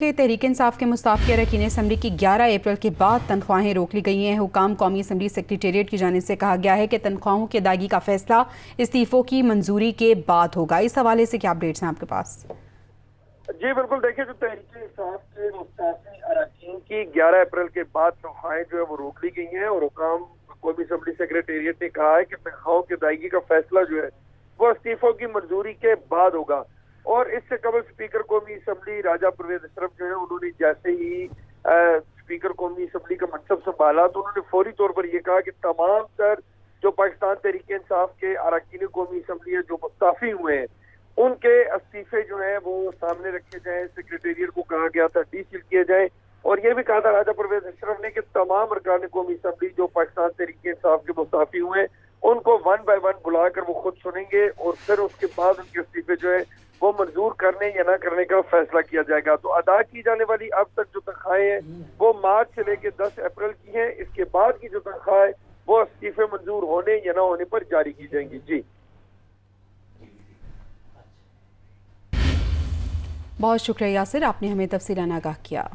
से तहरीक इंसाफ के मुस्ताफ़ अरकान असम्बली की 11 अप्रैल के बाद तनख्वाहें रोक ली गई हैं। हुकाम कौमी असम्बली सेक्रेटेरिएट की जानिब से कहा गया है कि तनख्वाहों की अदायगी का फैसला इस्तीफ़ों की मंजूरी के बाद होगा। इस हवाले से क्या अपडेट्स हैं आपके पास? जी बिल्कुल, देखिए जो तहरीक इंसाफ के मुस्ताफ़ी अरकान की 11 अप्रैल के बाद तनख्वाहें जो है वो रोक ली गई हैं और हुकाम कौमी असम्बली सेक्रेटेरिएट ने कहा है कि तनख्वाहों की अदायगी का फैसला जो है वो इस्तीफों की मंजूरी के बाद होगा। और इससे कबल स्पीकर कौमी असम्बली राजा परवेज अशरफ जो है उन्होंने जैसे ही स्पीकर कौमी असम्बली का मनसब संभाला तो उन्होंने फौरी तौर पर यह कहा कि तमाम तर जो पाकिस्तान तहरीक इंसाफ के अरकान कौमी असम्बली है जो मुस्ताफी हुए हैं उनके इस्तीफे जो हैं वो सामने रखे जाएं। सेक्रेटेरिएट को कहा गया था डीसील किए जाए और ये भी कहा था राजा परवेज अशरफ ने कि तमाम अरकान कौमी असम्बली जो पाकिस्तान तहरीक इंसाफ के मुस्ताफी हुए हैं उनको 1 बाय 1 बुलाकर वो खुद सुनेंगे और फिर उसके बाद उनके इस्तीफे जो है वो मंजूर करने या ना करने का फैसला किया जाएगा। तो अदा की जाने वाली अब तक जो तनख्वाहें हैं वो मार्च से लेकर 10 अप्रैल की हैं। इसके बाद की जो तनख्वाह है वो इस्तीफे मंजूर होने या ना होने पर जारी की जाएंगी। जी बहुत शुक्रिया यासिर, आपने हमें तफसीलान आगाह किया।